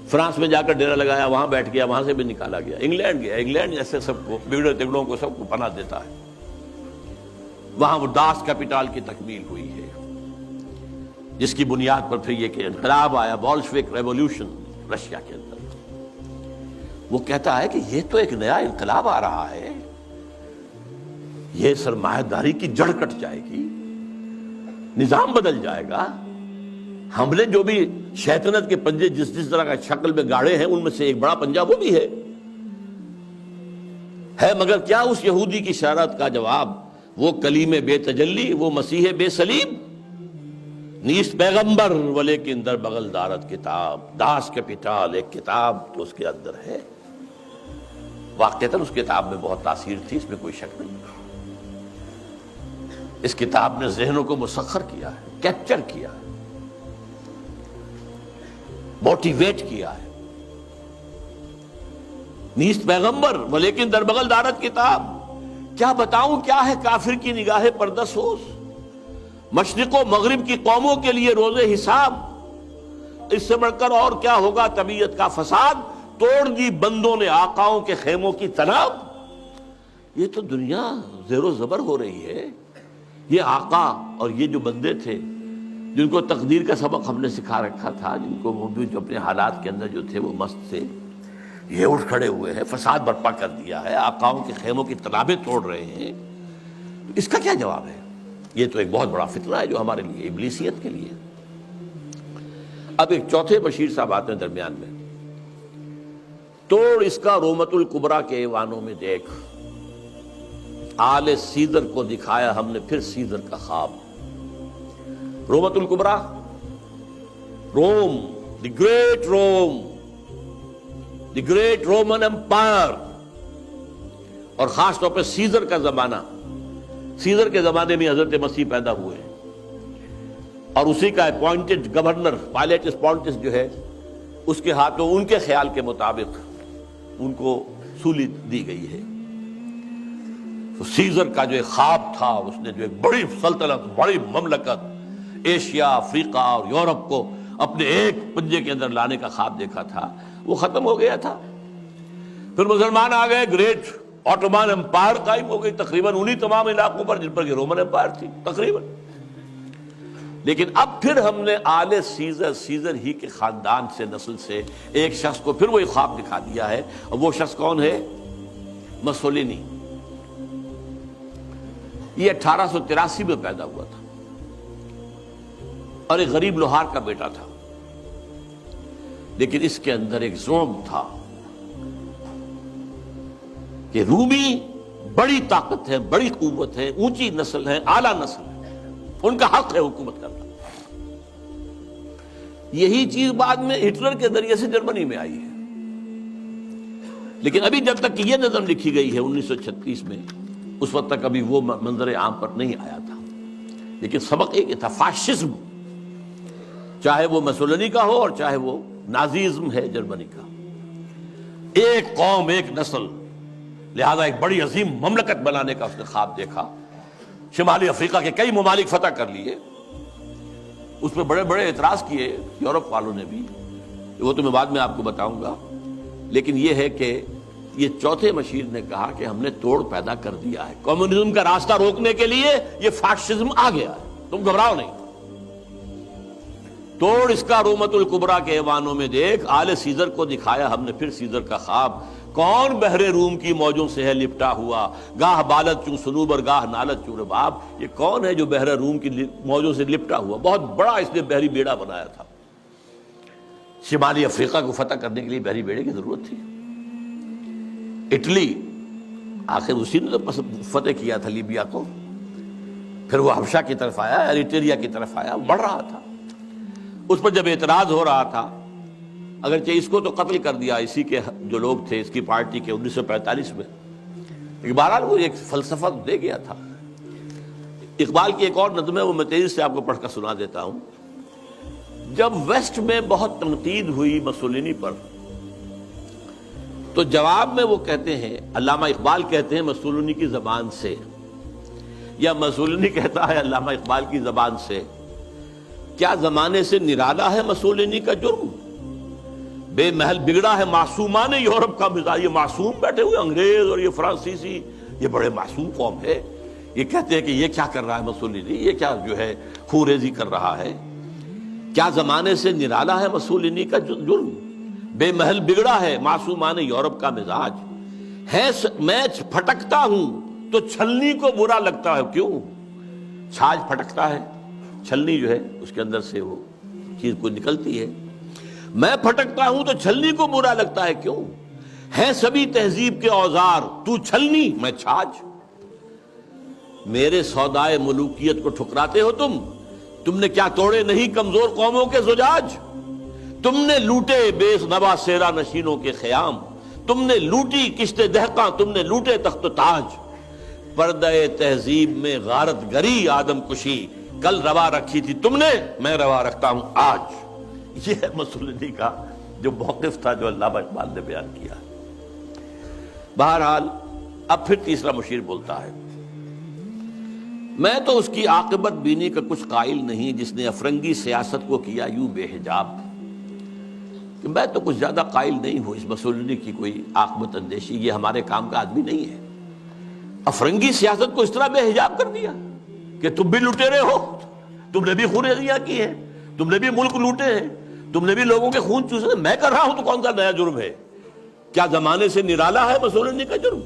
فرانس میں جا کر ڈیرا لگایا، وہاں بیٹھ گیا، وہاں سے بھی نکالا گیا۔ انگلینڈ گیا، انگلینڈ جیسے سب کو بگڑے تگڑوں کو سب کو پناہ دیتا ہے، وہاں وہ داس کیپیٹال کی تکمیل ہوئی ہے، جس کی بنیاد پر پھر یہ کہ انقلاب آیا، بولشوک ریولوشن رشیا کے اندر۔ وہ کہتا ہے کہ یہ تو ایک نیا انقلاب آ رہا ہے، یہ سرمایہ داری کی جڑ کٹ جائے گی، نظام بدل جائے گا۔ ہم نے جو بھی شیطنت کے پنجے جس طرح کا شکل میں گاڑے ہیں، ان میں سے ایک بڑا پنجہ وہ بھی ہے۔ مگر کیا اس یہودی کی شرارت کا جواب، وہ کلیم بے تجلی، وہ مسیح بے صلیب، نیست پیغمبر ولیکن در بغل دارت کتاب۔ داس کیپیٹال ایک کتاب تو اس کے اندر ہے، واقعتاً اس کتاب میں بہت تاثیر تھی، اس میں کوئی شک نہیں۔ اس کتاب نے ذہنوں کو مسخر کیا ہے، کیپچر کیا ہے، موٹیویٹ کیا ہے۔ نیست پیغمبر ولیکن در بغل دارت کتاب، کیا بتاؤں کیا ہے کافر کی نگاہ پردہ سوز، مشرق و مغرب کی قوموں کے لیے روز حساب، اس سے بڑھ کر اور کیا ہوگا طبیعت کا فساد، توڑ دی بندوں نے آقاؤں کے خیموں کی تناب۔ یہ تو دنیا زیر و زبر ہو رہی ہے، یہ آقا اور یہ جو بندے تھے جن کو تقدیر کا سبق ہم نے سکھا رکھا تھا، جن کو وہ بھی جو اپنے حالات کے اندر جو تھے وہ مست تھے، یہ اٹھ کھڑے ہوئے ہیں، فساد برپا کر دیا ہے، آقاؤں کے خیموں کی تنابیں توڑ رہے ہیں، اس کا کیا جواب ہے؟ یہ تو ایک بہت بڑا فتنہ ہے جو ہمارے لیے، ابلیسیت کے لیے۔ اب ایک چوتھے بشیر صاحب آتے ہیں درمیان میں، توڑ اس کا رومت الکبریٰ کے ایوانوں میں دیکھ، آل سیدر کو دکھایا ہم نے پھر سیدر کا خواب۔ رومت الکبریٰ، Rome, the great Rome, the great Roman Empire, اور خاص طور پہ سیزر کا زمانہ۔ سیزر کے زمانے میں حضرت مسیح پیدا ہوئے ہیں، اور اسی کا اپوائنٹڈ گورنر پائلیٹس پونٹس جو ہے، اس کے ہاتھوں ان کے خیال کے مطابق ان کو سولی دی گئی ہے۔ تو سیزر کا جو ایک خواب تھا، اس نے جو ایک بڑی سلطنت، بڑی مملکت ایشیا، افریقہ اور یورپ کو اپنے ایک پنجے کے اندر لانے کا خواب دیکھا تھا، وہ ختم ہو گیا تھا۔ پھر مسلمان آ گئے، گریٹ آٹومان امپائر قائم ہو گئی، تقریباً انہی تمام علاقوں پر جن پر کہ رومن امپائر تھی تقریباً۔ لیکن اب پھر ہم نے آل سیزر، سیزر ہی کے خاندان سے، نسل سے ایک شخص کو پھر وہی خواب دکھا دیا ہے، اور وہ شخص کون ہے؟ مسولینی۔ یہ 1883 میں پیدا ہوا تھا، اور ایک غریب لوہار کا بیٹا تھا، لیکن اس کے اندر ایک زوم تھا کہ رومی بڑی طاقت ہے، بڑی قوت ہے، اونچی نسل ہے، اعلیٰ نسل ہے، ان کا حق ہے حکومت کرنا۔ یہی چیز بعد میں ہٹلر کے ذریعے سے جرمنی میں آئی ہے، لیکن ابھی جب تک یہ نظم لکھی گئی ہے 1936 میں، اس وقت تک ابھی وہ منظر عام پر نہیں آیا تھا۔ لیکن سبق ایک تھا، فاشزم، چاہے وہ مسولینی کا ہو اور چاہے وہ نازیزم ہے جرمنی کا، ایک قوم، ایک نسل، لہذا ایک بڑی عظیم مملکت بنانے کا اس نے خواب دیکھا۔ شمالی افریقہ کے کئی ممالک فتح کر لیے، اس پہ بڑے بڑے اعتراض کیے یورپ والوں نے بھی، وہ تو میں بعد میں آپ کو بتاؤں گا۔ لیکن یہ ہے کہ یہ چوتھے مشیر نے کہا کہ ہم نے توڑ پیدا کر دیا ہے، کمیونزم کا راستہ روکنے کے لیے یہ فاشزم آ گیا ہے، تم گھبراؤ نہیں۔ توڑ اس کا رومت الکبریٰ کے ایوانوں میں دیکھ، آل سیزر کو دکھایا ہم نے پھر سیزر کا خواب۔ کون بحر روم کی موجوں سے ہے لپٹا ہوا، گاہ بالت چوں سنوبر گاہ نالت چوں رباب۔ یہ کون ہے جو بحر روم کی موجوں سے لپٹا ہوا؟ بہت بڑا اس نے بحری بیڑا بنایا تھا، شمالی افریقہ کو فتح کرنے کے لیے بحری بیڑے کی ضرورت تھی۔ اٹلی، آخر اسی نے تو فتح کیا تھا لیبیا کو، پھر وہ حبشہ کی طرف آیا، ایریٹریا کی طرف آیا، بڑھ رہا تھا۔ اس پر جب اعتراض ہو رہا تھا، اگرچہ اس کو تو قتل کر دیا اسی کے جو لوگ تھے اس کی پارٹی کے 1945 میں، لیکن بہرحال وہ ایک فلسفہ دے گیا تھا۔ اقبال کی ایک اور نظم ہے، وہ میں تیزی سے آپ کو پڑھ کر سنا دیتا ہوں۔ جب ویسٹ میں بہت تنقید ہوئی مسولینی پر، تو جواب میں وہ کہتے ہیں، علامہ اقبال کہتے ہیں مسولینی کی زبان سے، یا مسولینی کہتا ہے علامہ اقبال کی زبان سے، کیا زمانے سے نرالا ہے مسولینی کا جرم؟ بے محل بگڑا ہے معصومان یورپ کا مزاج۔ یہ معصوم بیٹھے ہوئے انگریز اور یہ فرانسیسی، یہ بڑے معصوم قوم ہے، یہ کہتے ہیں کہ یہ کیا کر رہا ہے مسولینی، یہ کیا جو ہے خوریزی کر رہا ہے؟ کیا زمانے سے نرالا ہے مسولینی کا جرم؟ بے محل بگڑا ہے معصومان یورپ کا مزاج ہے، میں پھٹکتا ہوں تو چھلنی کو برا لگتا ہے۔ کیوں؟ چھاج پھٹکتا ہے، چھلنی جو ہے اس کے اندر سے وہ چیز کو نکلتی ہے۔ میں پھٹکتا ہوں تو چھلنی کو برا لگتا ہے، کیوں؟ ہے سبھی تہذیب کے اوزار، تو چھلنی میں چھاج۔ میرے سودائے ملوکیت کو ٹھکراتے ہو تم نے کیا توڑے نہیں کمزور قوموں کے زجاج؟ تم نے لوٹے بے نوا سیرا نشینوں کے خیام، تم نے لوٹی کشت دہقاں، تم نے لوٹے تخت و تاج۔ پردہ تہذیب میں غارت گری آدم کشی، کل روا رکھی تھی تم نے، میں روا رکھتا ہوں آج۔ یہ ہے مسولینی کا جو موقف تھا جو علامہ اقبال نے بیان کیا۔ بہرحال اب پھر تیسرا مشیر بولتا ہے، میں تو اس کی عاقبت بینی کا کچھ قائل نہیں جس نے افرنگی سیاست کو کیا یوں بے حجاب۔ کہ میں تو کچھ زیادہ قائل نہیں ہوں اس مسولینی کی کوئی عاقبت اندیشی، یہ ہمارے کام کا آدمی نہیں ہے۔ افرنگی سیاست کو اس طرح بے حجاب کر دیا کہ تم بھی لٹیرے ہو، تم نے بھی خوریزیاں کی ہیں، تم نے بھی ملک لوٹے ہیں، تم نے بھی لوگوں کے خون چوسے، میں کر رہا ہوں تو کون سا نیا جرم ہے؟ کیا زمانے سے نرالا ہے مسولینی کا جرم؟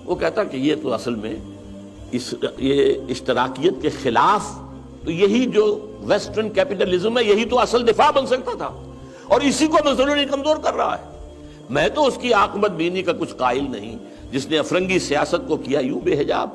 وہ کہتا کہ یہ تو اصل میں یہ اشتراکیت کے خلاف، تو یہی جو ویسٹرن کیپٹلزم ہے یہی تو اصل دفاع بن سکتا تھا، اور اسی کو مسولینی کمزور کر رہا ہے۔ میں تو اس کی عاقبت بینی کا کچھ قائل نہیں جس نے افرنگی سیاست کو کیا یوں بے حجاب۔